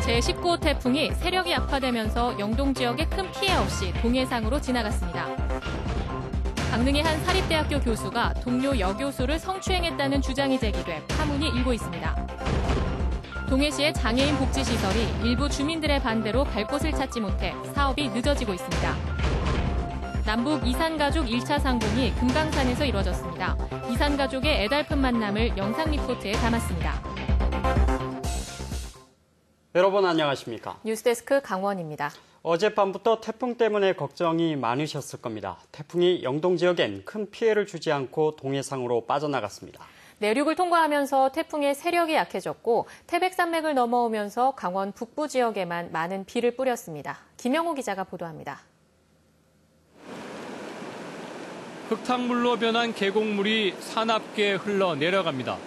제19호 태풍이 세력이 약화되면서 영동 지역에 큰 피해 없이 동해상으로 지나갔습니다. 강릉의 한 사립대학교 교수가 동료 여교수를 성추행했다는 주장이 제기돼 파문이 일고 있습니다. 동해시의 장애인 복지시설이 일부 주민들의 반대로 갈 곳을 찾지 못해 사업이 늦어지고 있습니다. 남북 이산가족 1차 상봉이 금강산에서 이루어졌습니다. 이산가족의 애달픈 만남을 영상 리포트에 담았습니다. 여러분 안녕하십니까? 뉴스데스크 강원입니다. 어젯밤부터 태풍 때문에 걱정이 많으셨을 겁니다. 태풍이 영동 지역엔 큰 피해를 주지 않고 동해상으로 빠져나갔습니다. 내륙을 통과하면서 태풍의 세력이 약해졌고 태백산맥을 넘어오면서 강원 북부 지역에만 많은 비를 뿌렸습니다. 김영호 기자가 보도합니다. 흙탕물로 변한 계곡물이 사납게 흘러내려갑니다.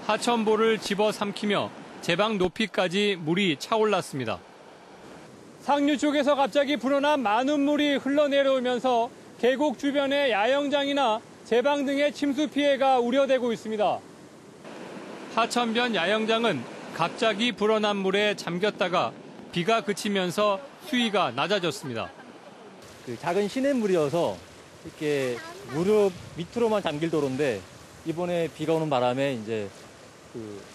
하천보를 집어삼키며 제방 높이까지 물이 차올랐습니다. 상류 쪽에서 갑자기 불어난 많은 물이 흘러내려오면서 계곡 주변의 야영장이나 제방 등의 침수 피해가 우려되고 있습니다. 하천변 야영장은 갑자기 불어난 물에 잠겼다가 비가 그치면서 수위가 낮아졌습니다. 작은 시냇물이어서 이렇게 무릎 밑으로만 잠길 도로인데 이번에 비가 오는 바람에 이제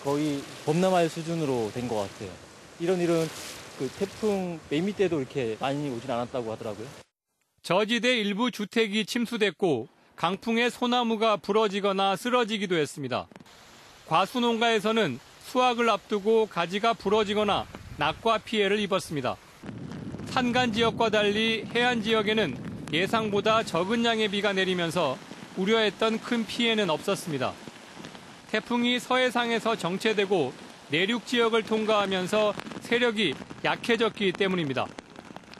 거의 범람할 수준으로 된 것 같아요. 이런 태풍 맨 밑에도 이렇게 많이 오진 않았다고 하더라고요. 저지대 일부 주택이 침수됐고 강풍에 소나무가 부러지거나 쓰러지기도 했습니다. 과수농가에서는 수확을 앞두고 가지가 부러지거나 낙과 피해를 입었습니다. 산간 지역과 달리 해안 지역에는 예상보다 적은 양의 비가 내리면서 우려했던 큰 피해는 없었습니다. 태풍이 서해상에서 정체되고 내륙 지역을 통과하면서 세력이 약해졌기 때문입니다.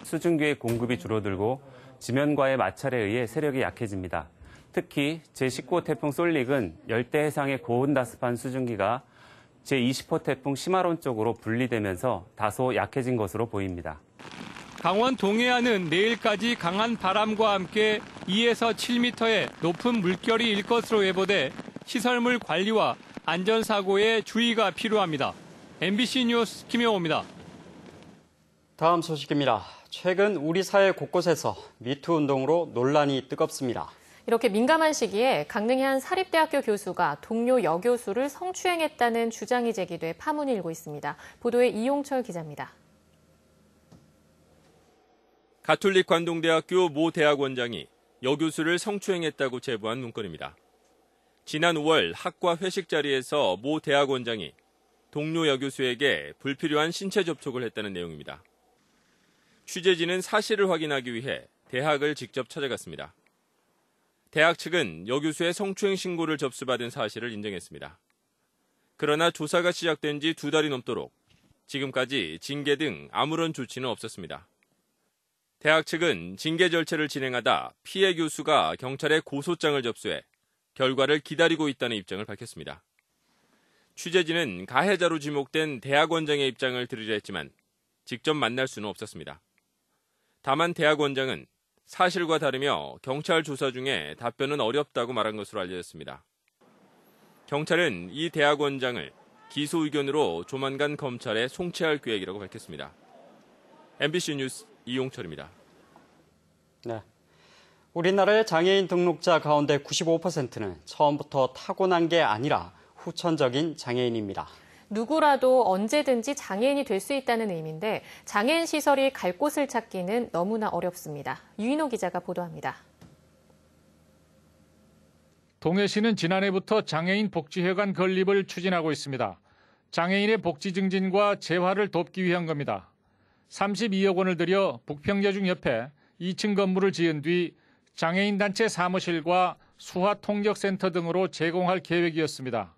수증기의 공급이 줄어들고 지면과의 마찰에 의해 세력이 약해집니다. 특히 제19호 태풍 쏠릭은 열대 해상의 고온다습한 수증기가 제20호 태풍 시마론 쪽으로 분리되면서 다소 약해진 것으로 보입니다. 강원 동해안은 내일까지 강한 바람과 함께 2에서 7m의 높은 물결이 일 것으로 예보돼 시설물 관리와 안전사고에 주의가 필요합니다. MBC 뉴스 김영호입니다. 다음 소식입니다. 최근 우리 사회 곳곳에서 미투 운동으로 논란이 뜨겁습니다. 이렇게 민감한 시기에 강릉의 한 사립대학교 교수가 동료 여교수를 성추행했다는 주장이 제기돼 파문이 일고 있습니다. 보도에 이용철 기자입니다. 가톨릭 관동대학교 모 대학원장이 여교수를 성추행했다고 제보한 문건입니다. 지난 5월 학과 회식 자리에서 모 대학원장이 동료 여교수에게 불필요한 신체 접촉을 했다는 내용입니다. 취재진은 사실을 확인하기 위해 대학을 직접 찾아갔습니다. 대학 측은 여교수의 성추행 신고를 접수받은 사실을 인정했습니다. 그러나 조사가 시작된 지 2달이 넘도록 지금까지 징계 등 아무런 조치는 없었습니다. 대학 측은 징계 절차를 진행하다 피해 교수가 경찰에 고소장을 접수해 결과를 기다리고 있다는 입장을 밝혔습니다. 취재진은 가해자로 지목된 대학원장의 입장을 들으려 했지만 직접 만날 수는 없었습니다. 다만 대학원장은 사실과 다르며 경찰 조사 중에 답변은 어렵다고 말한 것으로 알려졌습니다. 경찰은 이 대학원장을 기소 의견으로 조만간 검찰에 송치할 계획이라고 밝혔습니다. MBC 뉴스 이용철입니다. 네. 우리나라의 장애인 등록자 가운데 95%는 처음부터 타고난 게 아니라 후천적인 장애인입니다. 누구라도 언제든지 장애인이 될 수 있다는 의미인데 장애인 시설이 갈 곳을 찾기는 너무나 어렵습니다. 유인호 기자가 보도합니다. 동해시는 지난해부터 장애인 복지회관 건립을 추진하고 있습니다. 장애인의 복지 증진과 재활을 돕기 위한 겁니다. 32억 원을 들여 북평여중옆에 2층 건물을 지은 뒤 장애인 단체 사무실과 수화통역센터 등으로 제공할 계획이었습니다.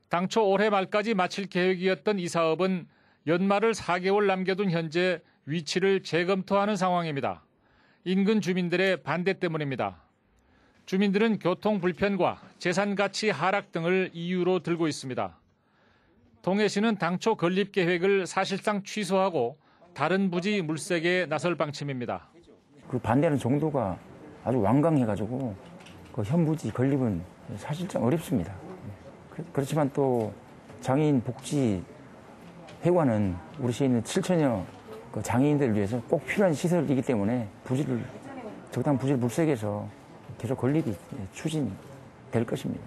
당초 올해 말까지 마칠 계획이었던 이 사업은 연말을 4개월 남겨둔 현재 위치를 재검토하는 상황입니다. 인근 주민들의 반대 때문입니다. 주민들은 교통 불편과 재산 가치 하락 등을 이유로 들고 있습니다. 동해시는 당초 건립 계획을 사실상 취소하고 다른 부지 물색에 나설 방침입니다. 그 반대하는 정도가 아주 완강해가지고 그 현 부지 건립은 사실상 어렵습니다. 그렇지만 또 장애인 복지 회관은 우리 시에 있는 7천여 그 장애인들을 위해서 꼭 필요한 시설이기 때문에 적당한 부지를 물색해서 계속 건립이 추진될 것입니다.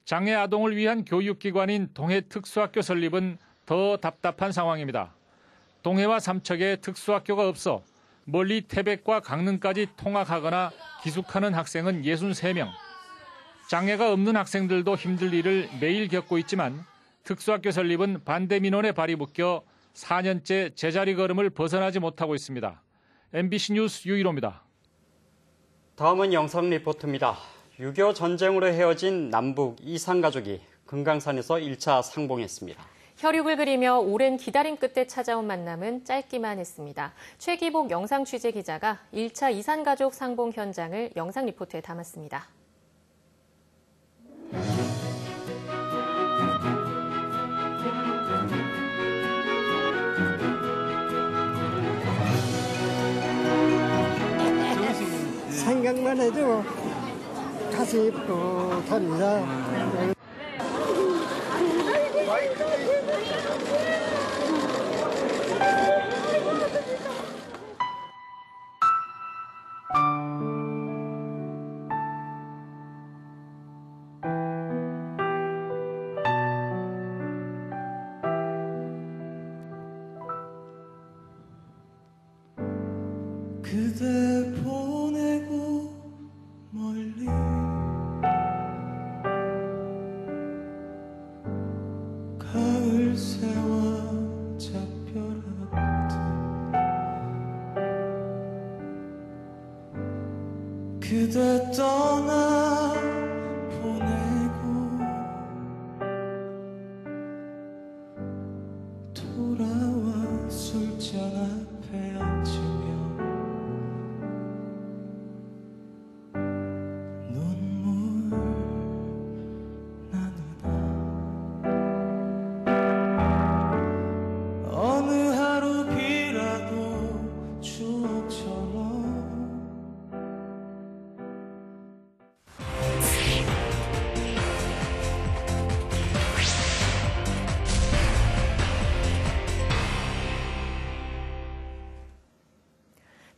장애 아동을 위한 교육기관인 동해특수학교 설립은 더 답답한 상황입니다. 동해와 삼척에 특수학교가 없어 멀리 태백과 강릉까지 통학하거나 기숙하는 학생은 63명. 장애가 없는 학생들도 힘들 일을 매일 겪고 있지만 특수학교 설립은 반대 민원에 발이 묶여 4년째 제자리 걸음을 벗어나지 못하고 있습니다. MBC 뉴스 유일호입니다. 다음은 영상 리포트입니다. 6.25 전쟁으로 헤어진 남북 이산 가족이 금강산에서 1차 상봉했습니다. 혈육을 그리며 오랜 기다림 끝에 찾아온 만남은 짧기만 했습니다. 최기복 영상 취재 기자가 1차 이산 가족 상봉 현장을 영상 리포트에 담았습니다. 생각만 해도 가슴이 뿌듯합니다. 그대 보내고 멀리 가을 새와 작별하듯 그대 떠나 보내고 돌아와 술잔 앞에 앉으며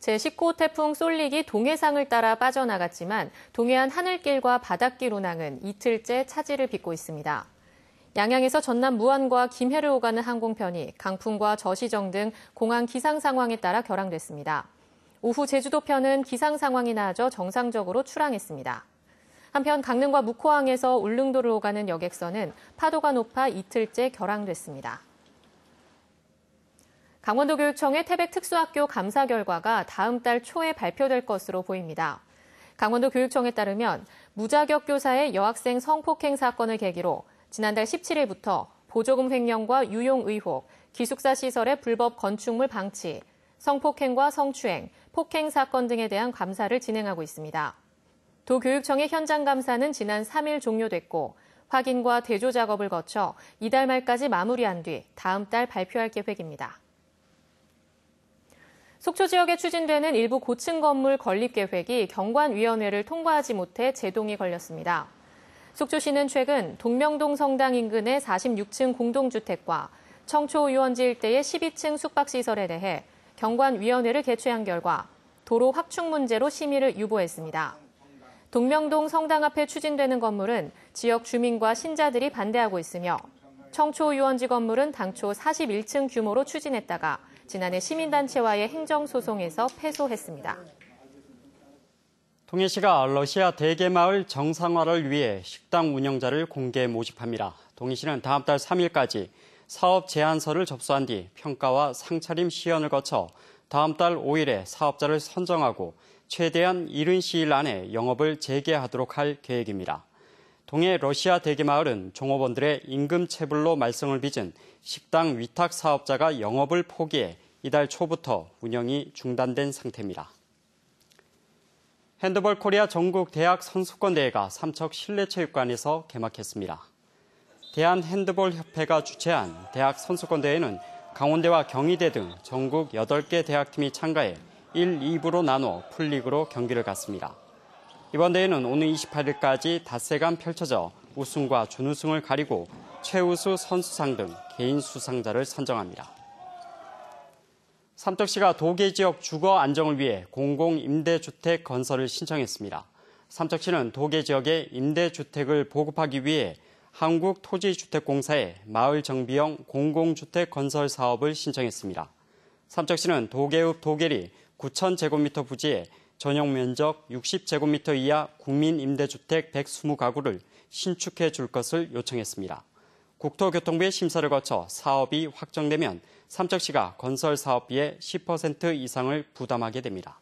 제19호 태풍 쏠릭이 동해상을 따라 빠져나갔지만 동해안 하늘길과 바닷길 운항은 이틀째 차질을 빚고 있습니다. 양양에서 전남 무안과 김해를 오가는 항공편이 강풍과 저시정 등 공항 기상 상황에 따라 결항됐습니다. 오후 제주도편은 기상 상황이 나아져 정상적으로 출항했습니다. 한편 강릉과 묵호항에서 울릉도를 오가는 여객선은 파도가 높아 이틀째 결항됐습니다. 강원도교육청의 태백 특수학교 감사 결과가 다음 달 초에 발표될 것으로 보입니다. 강원도교육청에 따르면 무자격 교사의 여학생 성폭행 사건을 계기로 지난달 17일부터 보조금 횡령과 유용 의혹, 기숙사 시설의 불법 건축물 방치, 성폭행과 성추행, 폭행 사건 등에 대한 감사를 진행하고 있습니다. 도교육청의 현장 감사는 지난 3일 종료됐고 확인과 대조 작업을 거쳐 이달 말까지 마무리한 뒤 다음 달 발표할 계획입니다. 속초 지역에 추진되는 일부 고층 건물 건립 계획이 경관위원회를 통과하지 못해 제동이 걸렸습니다. 속초시는 최근 동명동 성당 인근의 46층 공동주택과 청초 유원지 일대의 12층 숙박시설에 대해 경관위원회를 개최한 결과 도로 확충 문제로 심의를 유보했습니다. 동명동 성당 앞에 추진되는 건물은 지역 주민과 신자들이 반대하고 있으며 청초 유원지 건물은 당초 41층 규모로 추진했다가 지난해 시민단체와의 행정소송에서 패소했습니다. 동해시가 러시아 대게마을 정상화를 위해 식당 운영자를 공개 모집합니다. 동해시는 다음 달 3일까지 사업 제안서를 접수한 뒤 평가와 상차림 시연을 거쳐 다음 달 5일에 사업자를 선정하고 최대한 이른 시일 안에 영업을 재개하도록 할 계획입니다. 동해 러시아 대게마을은 종업원들의 임금 체불로 말썽을 빚은 식당 위탁 사업자가 영업을 포기해 이달 초부터 운영이 중단된 상태입니다. 핸드볼 코리아 전국 대학 선수권 대회가 삼척 실내체육관에서 개막했습니다. 대한핸드볼협회가 주최한 대학 선수권 대회는 강원대와 경희대 등 전국 8개 대학팀이 참가해 1, 2부로 나눠 풀리그로 경기를 갖습니다. 이번 대회는 오는 28일까지 닷새간 펼쳐져 우승과 준우승을 가리고 최우수 선수상 등 개인 수상자를 선정합니다. 삼척시가 도계 지역 주거 안정을 위해 공공임대주택 건설을 신청했습니다. 삼척시는 도계 지역에 임대주택을 보급하기 위해 한국토지주택공사에 마을 정비형 공공주택 건설 사업을 신청했습니다. 삼척시는 도계읍 도계리 9,000제곱미터 부지에 전용 면적 60제곱미터 이하 국민임대주택 120가구를 신축해 줄 것을 요청했습니다. 국토교통부의 심사를 거쳐 사업이 확정되면 삼척시가 건설 사업비의 10% 이상을 부담하게 됩니다.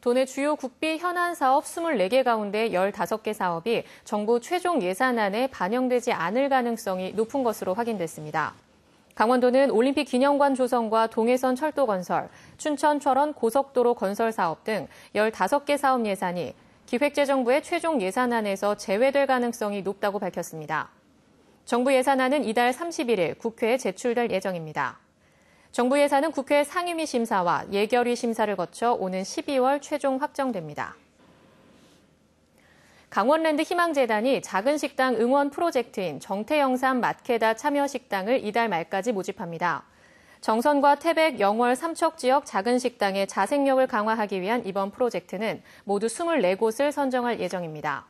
도내 주요 국비 현안 사업 24개 가운데 15개 사업이 정부 최종 예산안에 반영되지 않을 가능성이 높은 것으로 확인됐습니다. 강원도는 올림픽 기념관 조성과 동해선 철도 건설, 춘천 철원 고속도로 건설 사업 등 15개 사업 예산이 기획재정부의 최종 예산안에서 제외될 가능성이 높다고 밝혔습니다. 정부 예산안은 이달 31일 국회에 제출될 예정입니다. 정부 예산은 국회 상임위 심사와 예결위 심사를 거쳐 오는 12월 최종 확정됩니다. 강원랜드 희망재단이 작은 식당 응원 프로젝트인 정태영삼 마케다 참여 식당을 이달 말까지 모집합니다. 정선과 태백, 영월, 삼척 지역 작은 식당의 자생력을 강화하기 위한 이번 프로젝트는 모두 24곳을 선정할 예정입니다.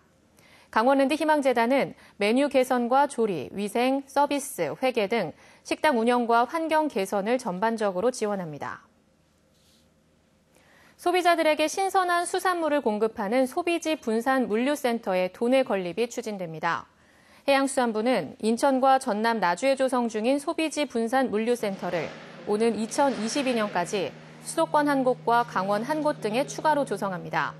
강원랜드 희망재단은 메뉴 개선과 조리, 위생, 서비스, 회계 등 식당 운영과 환경 개선을 전반적으로 지원합니다. 소비자들에게 신선한 수산물을 공급하는 소비지 분산 물류센터의 도내 건립이 추진됩니다. 해양수산부는 인천과 전남 나주에 조성 중인 소비지 분산 물류센터를 오는 2022년까지 수도권 한 곳과 강원 한 곳 등에 추가로 조성합니다.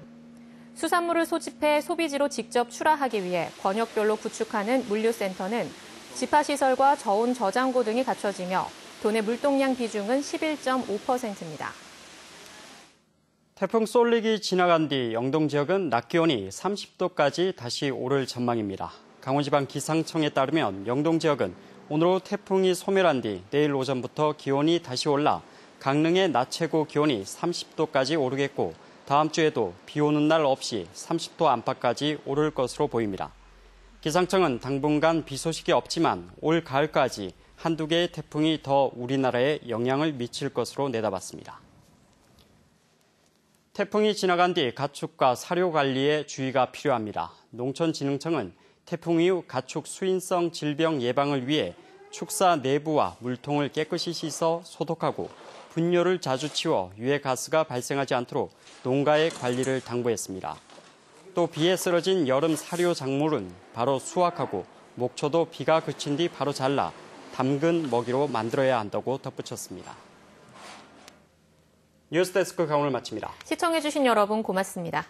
수산물을 소집해 소비지로 직접 출하하기 위해 권역별로 구축하는 물류센터는 집하시설과 저온 저장고 등이 갖춰지며 도내 물동량 비중은 11.5%입니다. 태풍 쏠릭이 지나간 뒤 영동 지역은 낮 기온이 30도까지 다시 오를 전망입니다. 강원지방 기상청에 따르면 영동 지역은 오늘 오후 태풍이 소멸한 뒤 내일 오전부터 기온이 다시 올라 강릉의 낮 최고 기온이 30도까지 오르겠고 다음 주에도 비 오는 날 없이 30도 안팎까지 오를 것으로 보입니다. 기상청은 당분간 비 소식이 없지만 올 가을까지 한두 개의 태풍이 더 우리나라에 영향을 미칠 것으로 내다봤습니다. 태풍이 지나간 뒤 가축과 사료 관리에 주의가 필요합니다. 농촌진흥청은 태풍 이후 가축 수인성 질병 예방을 위해 축사 내부와 물통을 깨끗이 씻어 소독하고 분뇨를 자주 치워 유해 가스가 발생하지 않도록 농가의 관리를 당부했습니다. 또 비에 쓰러진 여름 사료 작물은 바로 수확하고 목초도 비가 그친 뒤 바로 잘라 담근 먹이로 만들어야 한다고 덧붙였습니다. 뉴스데스크 강원을 마칩니다. 시청해주신 여러분 고맙습니다.